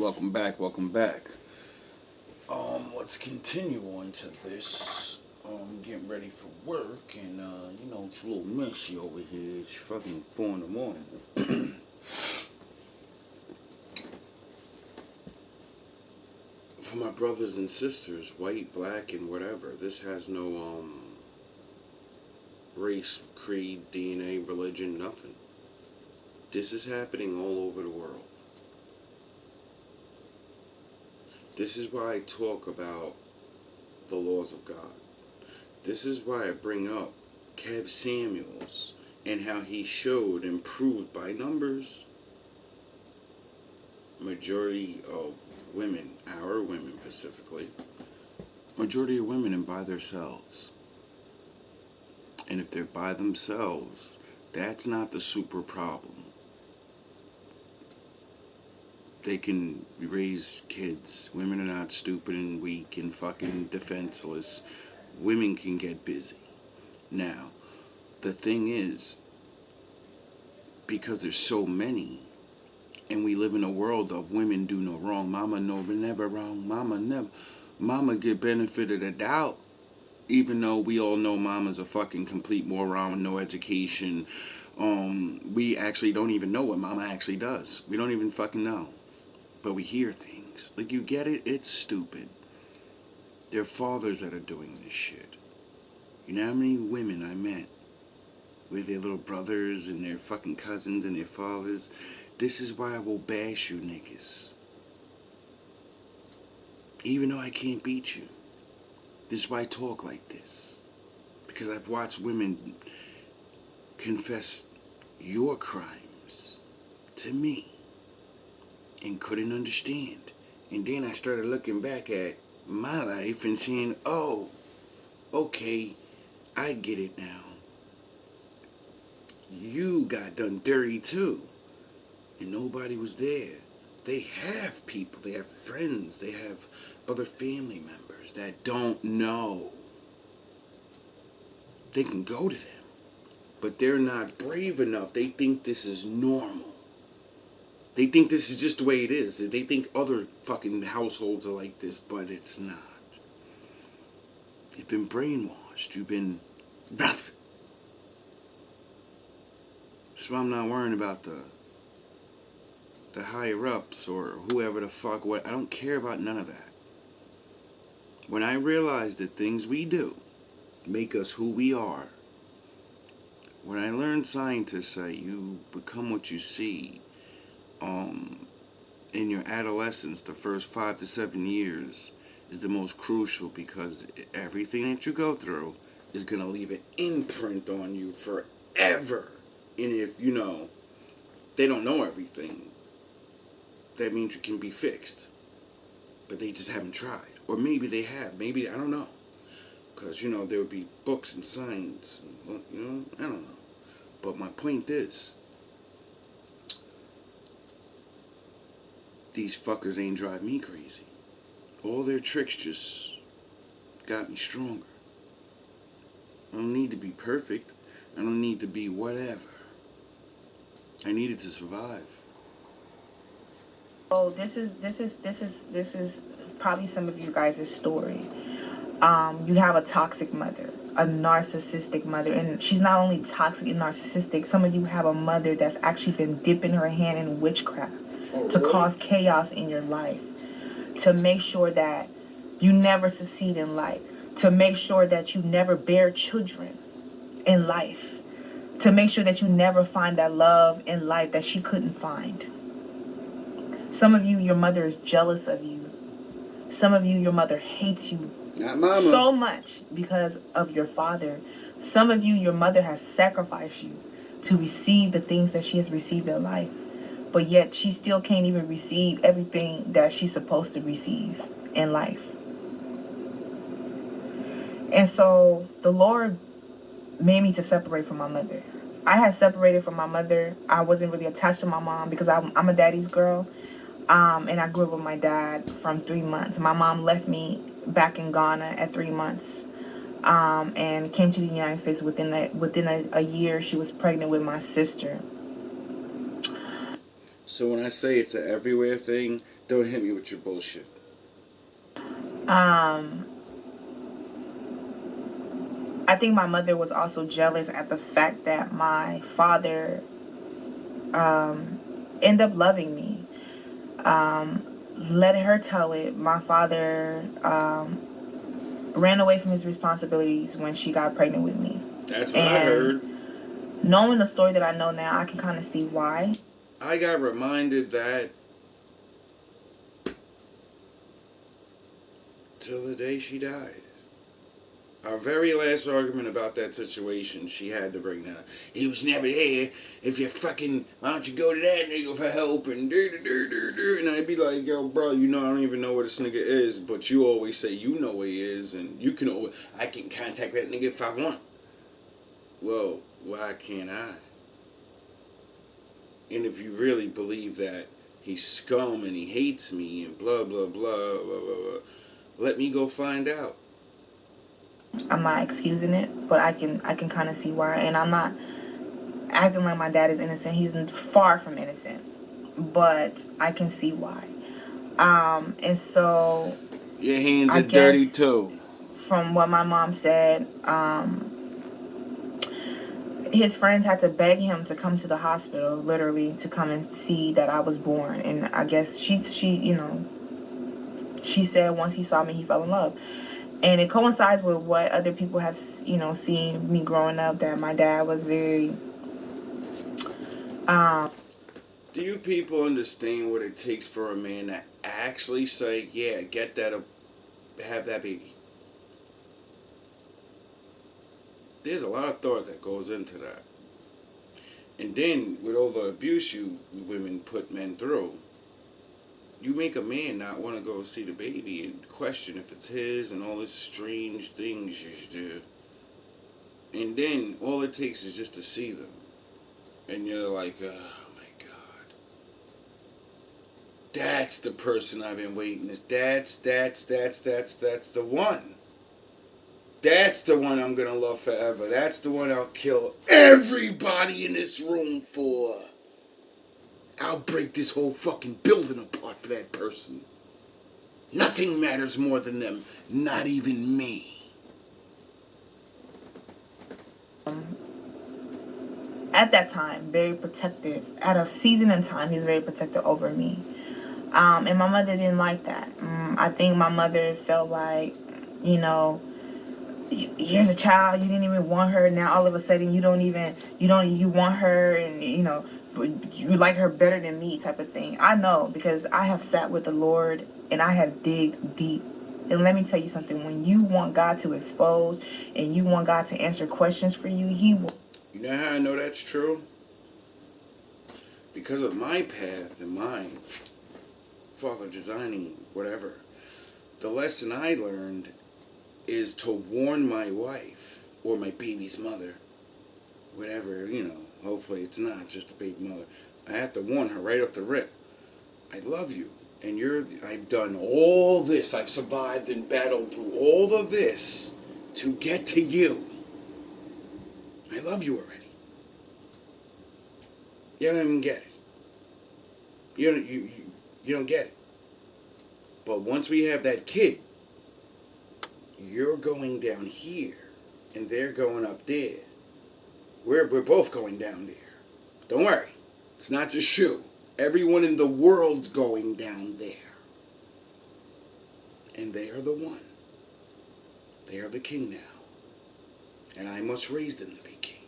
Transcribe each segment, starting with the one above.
Welcome back. Welcome back. Let's continue on to this. Getting ready for work, and it's a little messy over here. It's fucking 4 in the morning. For my brothers and sisters, white, black, and whatever, this has no race, creed, DNA, religion, nothing. This is happening all over the world. This is why I talk about the laws of God. This is why I bring up Kev Samuels and how he showed and proved by numbers majority of women, our women specifically, majority of women are by themselves. And if they're by themselves, that's not the super problem. They can raise kids. Women are not stupid and weak and fucking defenseless. Women can get busy. Now, the thing is, because there's so many, and we live in a world of women do no wrong. Mama never wrong. Mama get benefit of the doubt. Even though we all know mama's a fucking complete moron with no education. We actually don't even know what mama actually does. We don't even fucking know. But we hear things. Like, you get it? It's stupid. They're fathers that are doing this shit. You know how many women I met with their little brothers and their fucking cousins and their fathers? This is why I will bash you niggas. Even though I can't beat you. This is why I talk like this. Because I've watched women confess your crimes to me. And couldn't understand. And then I started looking back at my life and saying, oh, okay, I get it now. You got done dirty too. And nobody was there. They have people, they have friends, they have other family members that don't know. They can go to them. But they're not brave enough. They think this is normal. They think this is just the way it is. They think other fucking households are like this, but it's not. You've been brainwashed. You've been rough. So I'm not worrying about the higher ups or whoever the fuck. What I don't care about none of that. When I realize that things we do make us who we are. When I learned scientists say you become what you see. In your adolescence, the first 5 to 7 years is the most crucial because everything that you go through is going to leave an imprint on you forever. And if, they don't know everything, that means you can be fixed. But they just haven't tried. Or maybe they have. Maybe, I don't know. Because, there would be books and science. And, I don't know. But my point is, these fuckers ain't drive me crazy. All their tricks just got me stronger. I don't need to be perfect. I don't need to be whatever. I needed to survive. Oh, this is probably some of you guys' story. You have a toxic mother, a narcissistic mother, and she's not only toxic and narcissistic. Some of you have a mother that's actually been dipping her hand in witchcraft to cause chaos in your life, to make sure that you never succeed in life, to make sure that you never bear children in life, to make sure that you never find that love in life that she couldn't find. Some of you, your mother is jealous of you. Some of you, your mother hates you so much because of your father. Some of you, your mother has sacrificed you to receive the things that she has received in life. But yet she still can't even receive everything that she's supposed to receive in life. And so the Lord made me to separate from my mother. I had separated from my mother. I wasn't really attached to my mom because I'm a daddy's girl. And I grew up with my dad from 3 months. My mom left me back in Ghana at 3 months. And came to the United States within a year. She was pregnant with my sister. So when I say it's an everywhere thing, don't hit me with your bullshit. Um, I think my mother was also jealous at the fact that my father ended up loving me. Letting her tell it, my father ran away from his responsibilities when she got pregnant with me. That's what I heard. Knowing the story that I know now, I can kind of see why. I got reminded that till the day she died. Our very last argument about that situation, she had to bring that up. He was never there. If you fucking, why don't you go to that nigga for help and do. And I'd be like, yo, bro, you know I don't even know where this nigga is, but you always say you know where he is, and you can always, I can contact that nigga if I want. Well, why can't I? And if you really believe that he's scum and he hates me and blah, blah, blah, blah, blah, blah, let me go find out. I'm not excusing it, but I can kind of see why, and I'm not acting like my dad is innocent. He's far from innocent, but I can see why. And so your hands are dirty too. From what my mom said, his friends had to beg him to come to the hospital, literally, to come and see that I was born. And I guess she said once he saw me, he fell in love. And it coincides with what other people have, seen me growing up, that my dad was very... Do you people understand what it takes for a man to actually say, yeah, get that, have that baby? There's a lot of thought that goes into that. And then, with all the abuse you women put men through, you make a man not want to go see the baby and question if it's his and all these strange things you do. And then all it takes is just to see them. And you're like, oh my God. That's the person I've been waiting. That's the one. That's the one I'm going to love forever. That's the one I'll kill everybody in this room for. I'll break this whole fucking building apart for that person. Nothing matters more than them. Not even me. At that time, very protective. At a season in time, he's very protective over me. And my mother didn't like that. I think my mother felt like, here's a child, you didn't even want her, now all of a sudden you want her, and you like her better than me, type of thing. I know, because I have sat with the Lord and I have digged deep. And let me tell you something, when you want God to expose and you want God to answer questions for you, he will. You know how I know that's true? Because of my path and my father designing whatever. The lesson I learned is to warn my wife or my baby's mother, whatever, hopefully it's not just a baby mother. I have to warn her right off the rip. I love you, and I've done all this. I've survived and battled through all of this to get to you. I love you already. You don't even get it. You don't get it. But once we have that kid, you're going down here, and they're going up there. We're both going down there. Don't worry. It's not just you. Everyone in the world's going down there. And they are the one. They are the king now. And I must raise them to be king.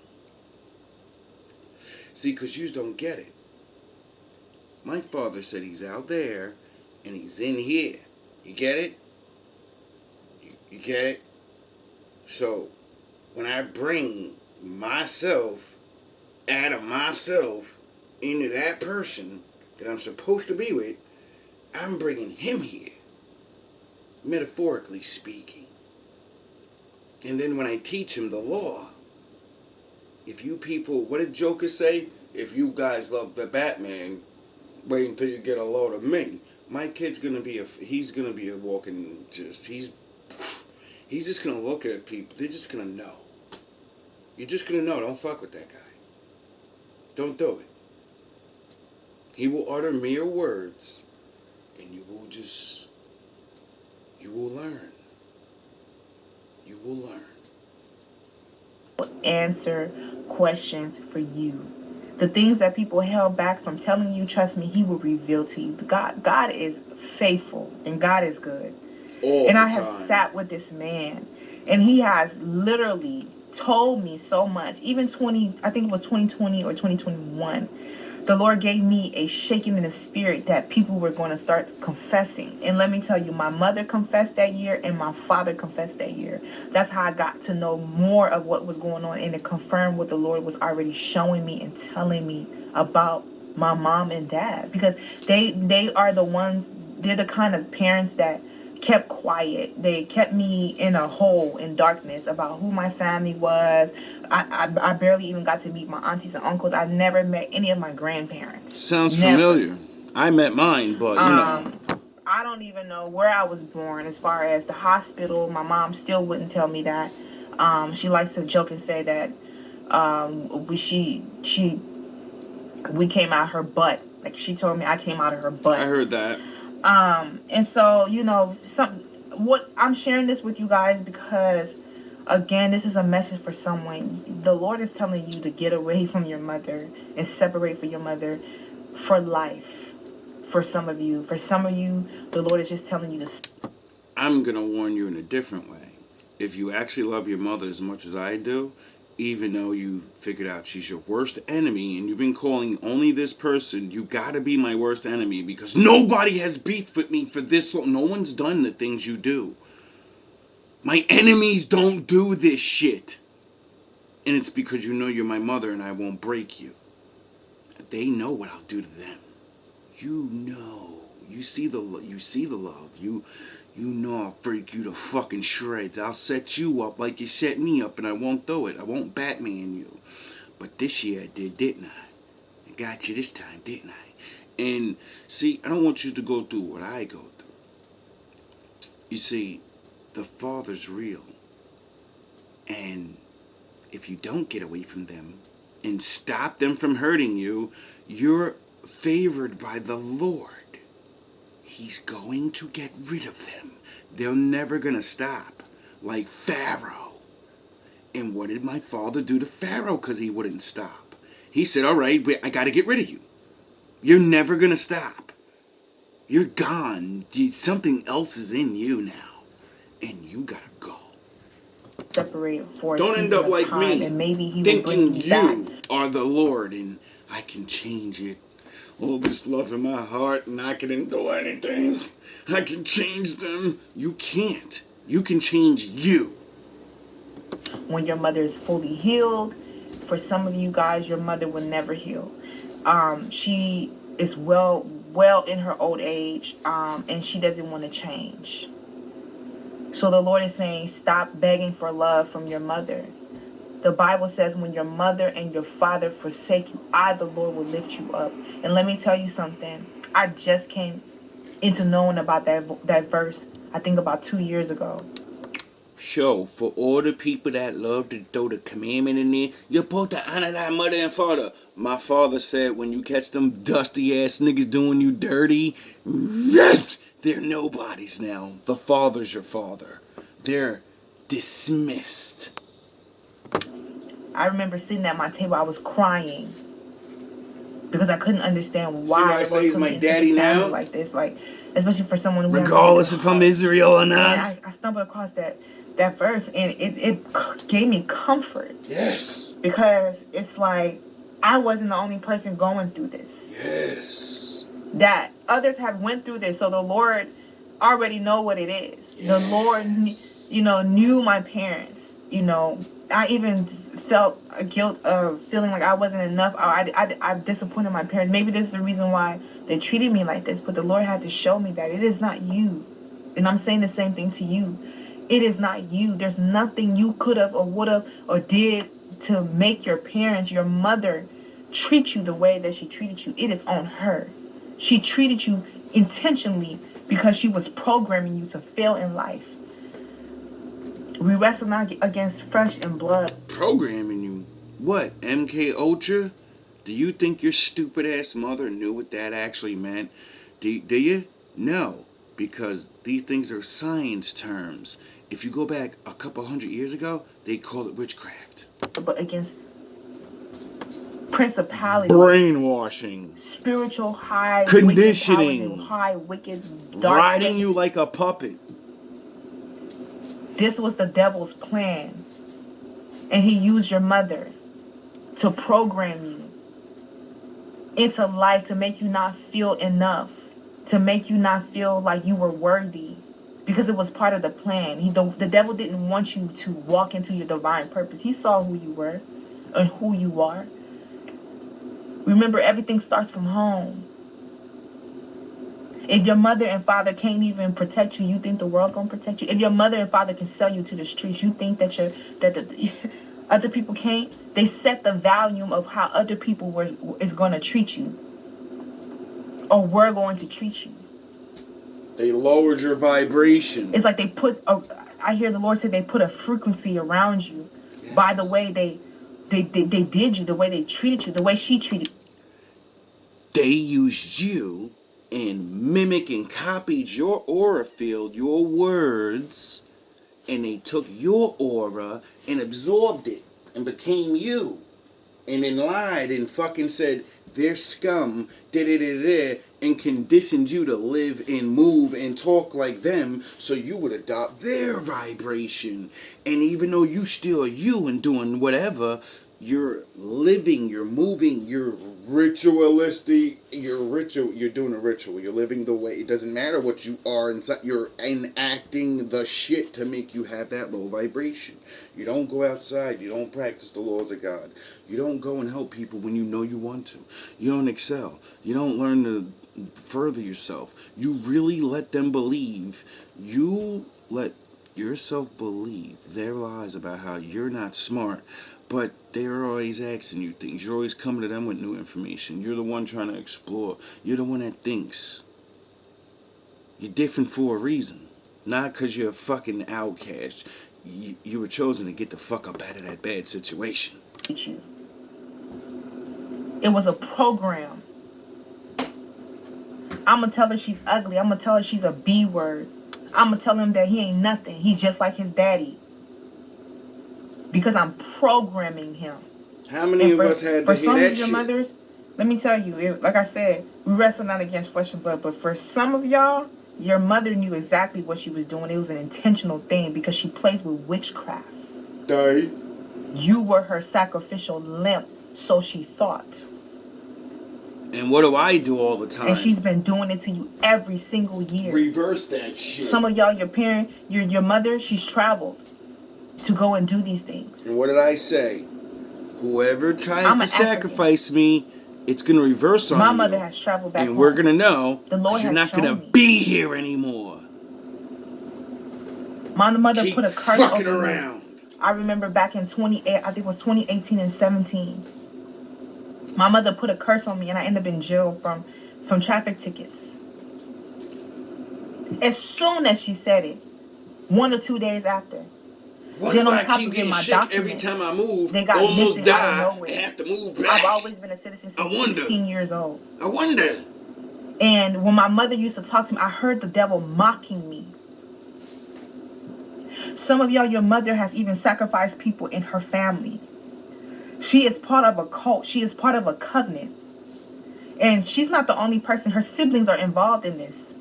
See, because you don't get it. My father said he's out there, and he's in here. You get it? You get it? So, when I bring myself out of myself into that person that I'm supposed to be with, I'm bringing him here, metaphorically speaking. And then when I teach him the law, if you people, what did Joker say? If you guys love the Batman, wait until you get a load of me. My kid's gonna be he's gonna be a walking, he's just gonna look at people. They're just gonna know. You're just gonna know. Don't fuck with that guy. Don't do it. He will utter mere words, and you will learn. You will learn. Answer questions for you. The things that people held back from telling you, trust me, he will reveal to you. God is faithful and God is good. And I have sat with this man, and he has literally told me so much. Even I think it was 2020 or 2021. The Lord gave me a shaking in the spirit that people were going to start confessing. And let me tell you, my mother confessed that year and my father confessed that year. That's how I got to know more of what was going on, and it confirmed what the Lord was already showing me and telling me about my mom and dad. Because they are the ones, they're the kind of parents that kept quiet. They kept me in a hole in darkness about who my family was. I barely even got to meet my aunties and uncles. I never met any of my grandparents. Sounds familiar. I met mine, but I don't even know where I was born as far as the hospital. My mom still wouldn't tell me that. She likes to joke and say that we came out her butt. Like, she told me I came out of her butt. I heard that. And so, what I'm sharing this with you guys because, again, this is a message for someone. The Lord is telling you to get away from your mother and separate from your mother for life. For some of you, the Lord is just telling you to. I'm gonna warn you in a different way. If you actually love your mother as much as I do, even though you figured out she's your worst enemy and you've been calling only this person, you gotta be my worst enemy because nobody has beef with me for this long. No one's done the things you do. My enemies don't do this shit. And it's because you know you're my mother and I won't break you. They know what I'll do to them. You know. You see the love. You know I'll break you to fucking shreds. I'll set you up like you set me up, and I won't do it. I won't Batman you. But this year I did, didn't I? I got you this time, didn't I? And see, I don't want you to go through what I go through. You see, the Father's real. And if you don't get away from them and stop them from hurting you, you're favored by the Lord. He's going to get rid of them. They're never going to stop. Like Pharaoh. And what did my father do to Pharaoh because he wouldn't stop? He said, all right, I got to get rid of you. You're never going to stop. You're gone. Something else is in you now. And you got to go. Separate for don't end up like me, and maybe he thinking will bring you back. Are the Lord and I can change it. All this love in my heart and I can do anything. I can change them. You can't. You can change you. When your mother is fully healed, for some of you guys, your mother will never heal. She is well in her old age, and she doesn't want to change. So the Lord is saying, stop begging for love from your mother. The Bible says when your mother and your father forsake you, I, the Lord, will lift you up. And let me tell you something. I just came into knowing about that verse, I think about 2 years ago. So, for all the people that love to throw the commandment in there, you're supposed to honor thy mother and father. My father said when you catch them dusty ass niggas doing you dirty, yes, they're nobodies now. The father's your father. They're dismissed. I remember sitting at my table, I was crying because I couldn't understand why I say he's my daddy now, like this, like especially for someone who regardless if I'm Israel or not. I stumbled across that verse, and it gave me comfort. Yes, because it's like I wasn't the only person going through this. Yes, that others have went through this, so the Lord already know what it is. Yes. The Lord, knew my parents. I even felt a guilt of feeling like I wasn't enough. I disappointed my parents. Maybe this is the reason why they treated me like this. But the Lord had to show me that it is not you. And I'm saying the same thing to you. It is not you. There's nothing you could have or would have or did to make your parents, your mother, treat you the way that she treated you. It is on her. She treated you intentionally because she was programming you to fail in life. We wrestle not against flesh and blood. Programming you? What? MK Ultra? Do you think your stupid ass mother knew what that actually meant? Do you? No, because these things are science terms. If you go back a couple hundred years ago, they call it witchcraft. But against principalities, Brainwashing. spiritual high Conditioning. wicked powers, and high wicked dark Riding places. you like a puppet. This was the devil's plan. And he used your mother to program you into life, to make you not feel enough, to make you not feel like you were worthy, because it was part of the plan. The devil didn't want you to walk into your divine purpose. He saw who you were and who you are. Remember, everything starts from home. If your mother and father can't even protect you, you think the world gonna protect you? If your mother and father can sell you to the streets, you think that the other people can't? They set the volume of how other people is gonna treat you, or were going to treat you. They lowered your vibration. It's like I hear the Lord say they put a frequency around you. Yes. By the way they did you, the way they treated you, the way she treated you. They used you and mimic and copied your aura field, your words, and they took your aura and absorbed it and became you. And then lied and fucking said they're scum, and conditioned you to live and move and talk like them so you would adopt their vibration. And even though you still are you and doing whatever, you're living, you're moving, you're ritualistic, you're doing a ritual, you're living the way, it doesn't matter what you are inside, you're enacting the shit to make you have that low vibration. You don't go outside, you don't practice the laws of God, you don't go and help people when you know you want to, you don't excel, you don't learn to further yourself, you really let them believe, you let yourself believe their lies about how you're not smart. But they're always asking you things. You're always coming to them with new information. You're the one trying to explore. You're the one that thinks. You're different for a reason. Not because you're a fucking outcast. You were chosen to get the fuck up out of that bad situation. It was a program. I'm going to tell her she's ugly. I'm going to tell her she's a B word. I'm going to tell him that he ain't nothing. He's just like his daddy. Because I'm programming him. How many of us had to hear that shit? For some of your mothers, let me tell you, like I said, we wrestle not against flesh and blood, but for some of y'all, your mother knew exactly what she was doing. It was an intentional thing because she plays with witchcraft. Die. You were her sacrificial lamb, so she thought. And what do I do all the time? And she's been doing it to you every single year. Reverse that shit. Some of y'all, your parent, your mother, she's traveled to go and do these things. And what did I say? Whoever tries to sacrifice me, it's going to reverse on you. My mother has traveled back home. And we're going to know that you're not going to be here anymore. My mother Keep put a curse fucking over around. Me. I remember back in 2018 and 17. My mother put a curse on me and I ended up in jail from traffic tickets. As soon as she said it, 1 or 2 days after. Why do I keep getting sick every time I move? They got almost die and have to move back. I've always been a citizen since 16 years old. I wonder. And when my mother used to talk to me, I heard the devil mocking me. Some of y'all, your mother has even sacrificed people in her family. She is part of a cult. She is part of a covenant. And she's not the only person. Her siblings are involved in this.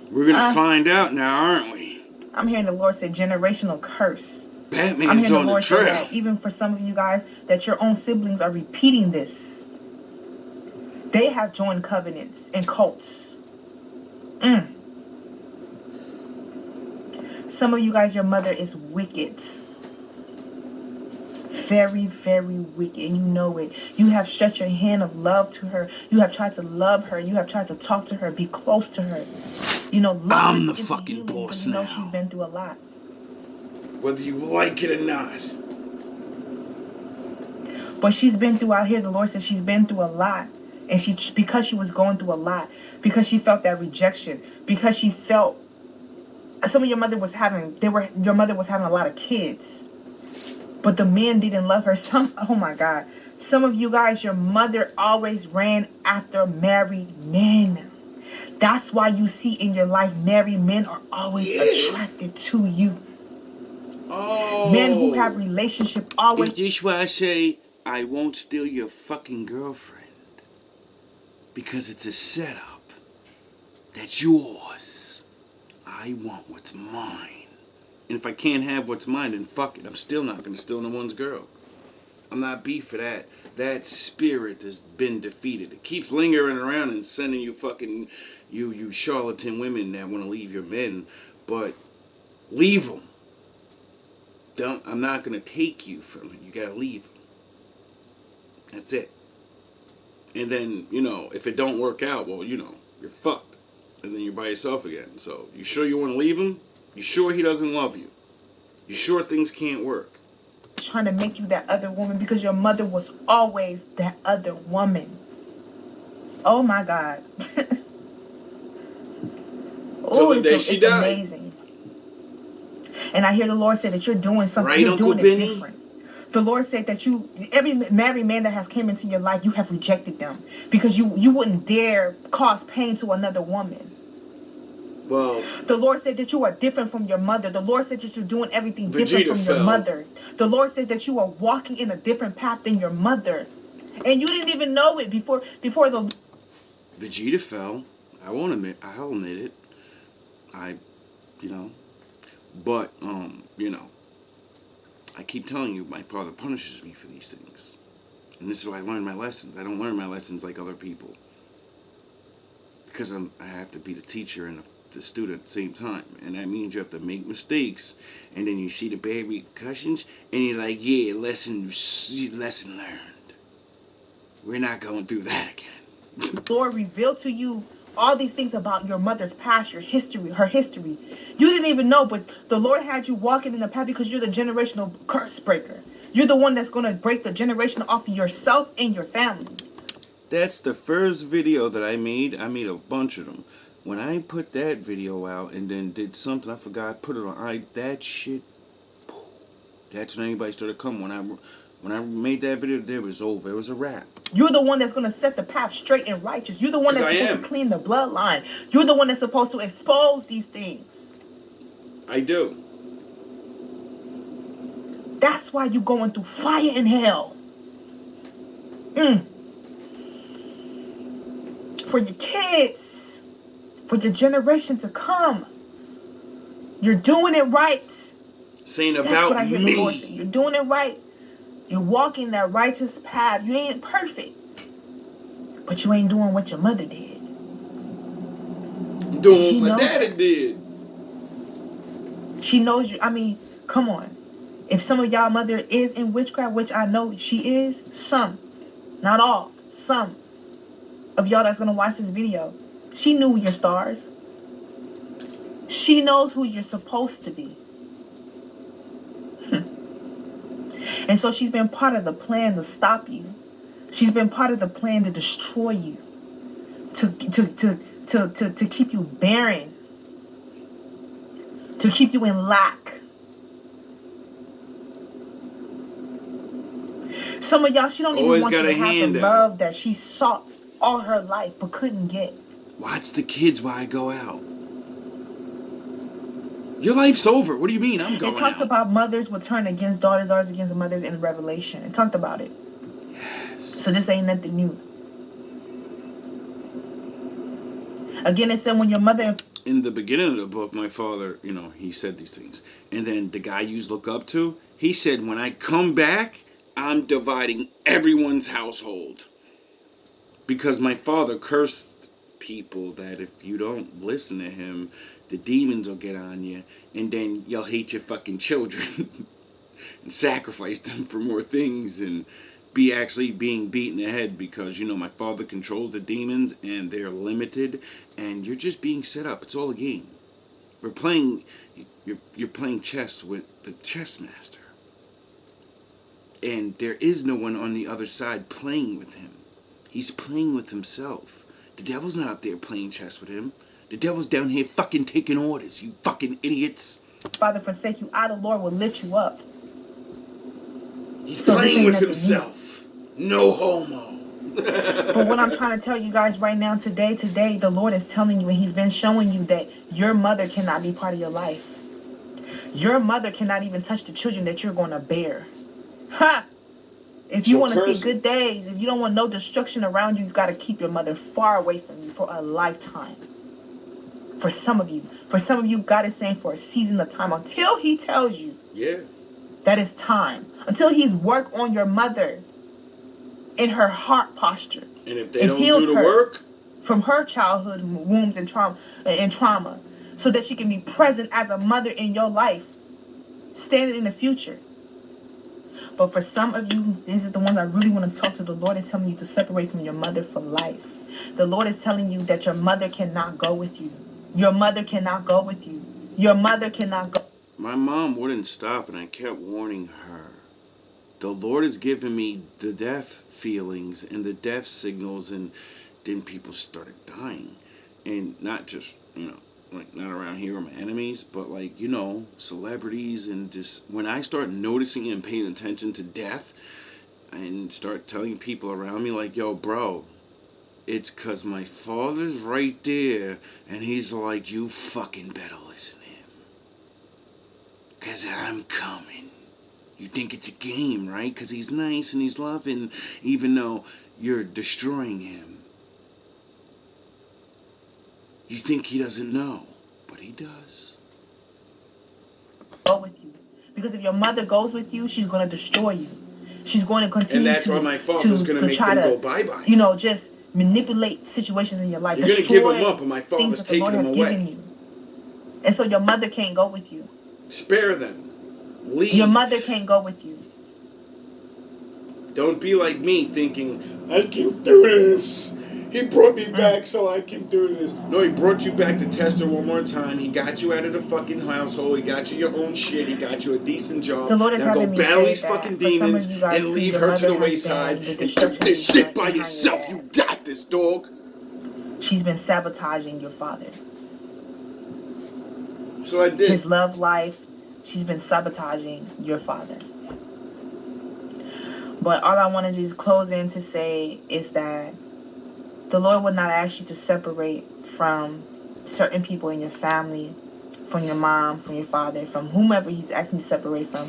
We're going to find out now, aren't we? I'm hearing the Lord say generational curse. Batman's on the trail. That even for some of you guys, that your own siblings are repeating this. They have joined covenants and cults. Some of you guys, your mother is wicked. Very, very wicked. And you know it. You have stretched your hand of love to her. You have tried to love her. You have tried to talk to her, be close to her. You know, I'm the fucking boss now. You know she's been through a lot. Whether you like it or not. But she's been through, out here, the Lord says she's been through a lot. And because she was going through a lot, because she felt that rejection, because she felt, your mother was having a lot of kids. But the men didn't love her. Oh my God. Some of you guys, your mother always ran after married men. That's why you see in your life married men are always attracted to you. Oh. Men who have relationship always. Is this why I say I won't steal your fucking girlfriend? Because it's a setup. That's yours. I want what's mine. And if I can't have what's mine, then fuck it. I'm still not going to steal no one's girl. I'm not beef for that. That spirit has been defeated. It keeps lingering around and sending you fucking, you charlatan women that want to leave your men. But leave them. I'm not going to take you from it. You got to leave them. That's it. And then, if it don't work out, well, you're fucked. And then you're by yourself again. So, you sure you want to leave him? You sure he doesn't love you? You sure things can't work? Trying to make you that other woman because your mother was always that other woman. Oh my God. Till the day she died. Amazing. And I hear the Lord say that you're doing something. Right, you're Uncle doing Benny? it different. The Lord said that every married man that has came into your life, you have rejected them because you wouldn't dare cause pain to another woman. Well, the Lord said that you are different from your mother. The Lord said that you're doing everything different Vegeta from fell. your mother. The Lord said that you are walking in a different path than your mother. And you didn't even know it before the... Vegeta fell. I'll admit it. But, I keep telling you, my father punishes me for these things. And this is why I learn my lessons. I don't learn my lessons like other people. Because I have to be the teacher and the student at the same time. And that means you have to make mistakes. And then you see the bad repercussions. And you're like, yeah, lesson learned. We're not going through that again. The Lord revealed to you all these things about your mother's past, her history. You didn't even know, but the Lord had you walking in the path because you're the generational curse breaker. You're the one that's going to break the generation off of yourself and your family. That's the first video that I made. I made a bunch of them. When I put that video out and then did something, I forgot, put it on, that shit, that's when anybody started coming. When I made that video, it was over. It was a wrap. You're the one that's going to set the path straight and righteous. You're the one that's supposed to clean the bloodline. You're the one that's supposed to expose these things. I do. That's why you're going through fire and hell. For your kids. For your generation to come. You're doing it right. Saying That's about what I hear me. the Lord say. You're doing it right. You're walking that righteous path. You ain't perfect. But you ain't doing what your mother did. Doing what my daddy did. She knows you. I mean, come on. If some of y'all mother is in witchcraft, which I know she is, some, not all, some of y'all that's going to watch this video, she knew your stars. She knows who you're supposed to be. And so she's been part of the plan to stop you. She's been part of the plan to destroy you. To keep you barren. To keep you in lack. Some of y'all, she don't even want you to have the love that she sought all her life but couldn't get. Watch the kids while I go out. Your life's over. What do you mean I'm going out? It talks about mothers will turn against daughters, daughters against mothers in Revelation. It talked about it. Yes. So this ain't nothing new. Again, it said when your mother... In the beginning of the book, my father, he said these things. And then the guy you look up to, he said, when I come back, I'm dividing everyone's household. Because my father cursed people that if you don't listen to him, the demons will get on you, and then you'll hate your fucking children and sacrifice them for more things and be actually being beaten in the head because, my father controls the demons and they're limited and you're just being set up. It's all a game. You're playing chess with the chess master. And there is no one on the other side playing with him. He's playing with himself. The devil's not up there playing chess with him. The devil's down here fucking taking orders, you fucking idiots. Father forsake you, I the Lord will lift you up. He's playing with himself. No homo. But what I'm trying to tell you guys right now, today, the Lord is telling you, and He's been showing you that your mother cannot be part of your life. Your mother cannot even touch the children that you're going to bear. Ha! If you want to see good days, if you don't want no destruction around you, you've got to keep your mother far away from you for a lifetime. For some of you, God is saying for a season of time until He tells you that it's time. Until He's worked on your mother in her heart posture. And if they don't do the work from her childhood wounds and trauma, so that she can be present as a mother in your life, standing in the future. But for some of you, this is the ones I really want to talk to. The Lord is telling you to separate from your mother for life. The Lord is telling you that your mother cannot go with you. Your mother cannot go with you. Your mother cannot go. My mom wouldn't stop, and I kept warning her. The Lord has given me the death feelings and the death signals, and then people started dying. And not just, like not around here or my enemies, but like, celebrities, and just when I start noticing and paying attention to death and start telling people around me like, yo, bro, it's cause my father's right there, and he's like, you fucking better listen to him. Cause I'm coming. You think it's a game, right? Cause he's nice and he's loving, even though you're destroying him. You think he doesn't know, but he does. Go with you. Because if your mother goes with you, she's going to destroy you. She's going to continue to... And that's why my father's going to make them go bye-bye. Just manipulate situations in your life. You're going to give them up, and my father's taking them away. And so your mother can't go with you. Spare them. Leave. Your mother can't go with you. Don't be like me thinking, I can do this. He brought me back so I can do this. No, he brought you back to test her one more time. He got you out of the fucking household. He got you your own shit. He got you a decent job. The Lord is now go me battle these fucking demons and leave her to the wayside and do this shit by yourself. You got this, dog. She's been sabotaging your father. So I did. His love life. She's been sabotaging your father. But all I want to just close in to say is that the Lord would not ask you to separate from certain people in your family, from your mom, from your father, from whomever He's asking you to separate from,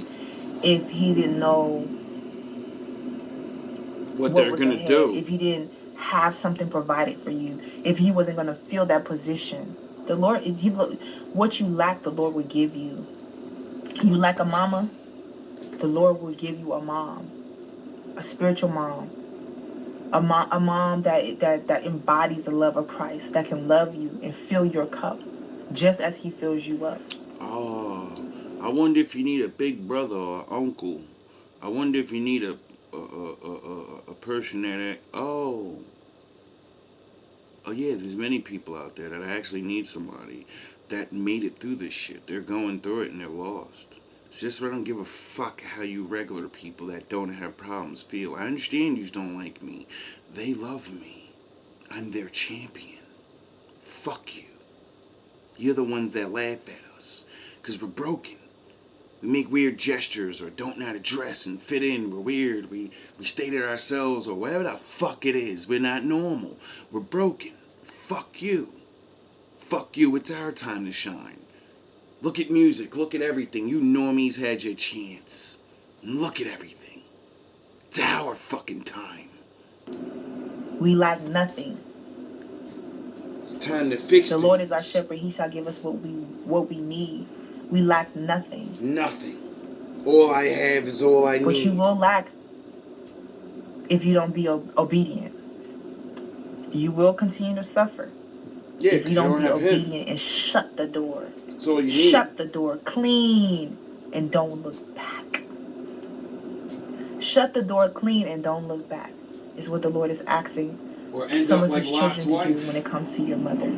if He didn't know what they're going to do. If He didn't have something provided for you, if He wasn't going to fill that position. The Lord, what you lack, the Lord would give you. You lack a mama, the Lord will give you a mom, a spiritual mom. A mom that embodies the love of Christ, that can love you and fill your cup just as He fills you up. Oh, I wonder if you need a big brother or uncle. I wonder if you need a person that oh yeah, there's many people out there that actually need somebody that made it through this shit. They're going through it and they're lost. It's just I don't give a fuck how you regular people that don't have problems feel. I understand you don't like me. They love me. I'm their champion. Fuck you. You're the ones that laugh at us. Because we're broken. We make weird gestures or don't know how to dress and fit in. We're weird. We state it ourselves or whatever the fuck it is. We're not normal. We're broken. Fuck you. Fuck you. It's our time to shine. Look at music. Look at everything. You normies had your chance. Look at everything. It's our fucking time. We lack nothing. It's time to fix the Lord is our shepherd. He shall give us what we need. We lack nothing. Nothing. All I have is all I need. But you will lack if you don't be obedient. You will continue to suffer. Yeah, if you don't be obedient him. And shut the door. That's all you need. Shut the door clean and don't look back. Shut the door clean and don't look back is what the Lord is asking or end some up of like His Lot's children to wife. do when it comes to your mother.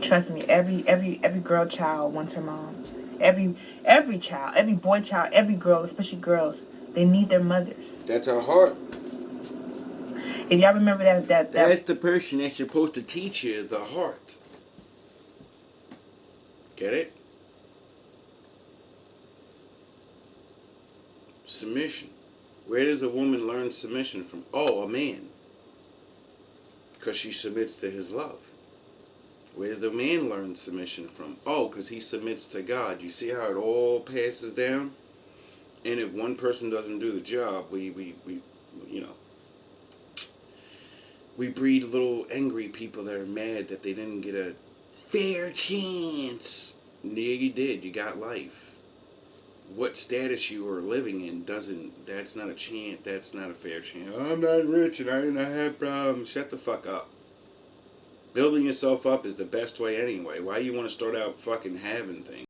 Trust me, every girl child wants her mom. Every child, every boy child, every girl, especially girls, they need their mothers. That's our heart. If y'all remember that's the person that's supposed to teach you the heart. Get it? Submission. Where does a woman learn submission from? Oh, a man. Because she submits to his love. Where does the man learn submission from? Oh, because he submits to God. You see how it all passes down? And if one person doesn't do the job, we breed little angry people that are mad that they didn't get a fair chance. Yeah, you did. You got life. What status you are living in that's not a chance. That's not a fair chance. I'm not rich and I didn't have problems. Shut the fuck up. Building yourself up is the best way anyway. Why do you want to start out fucking having things?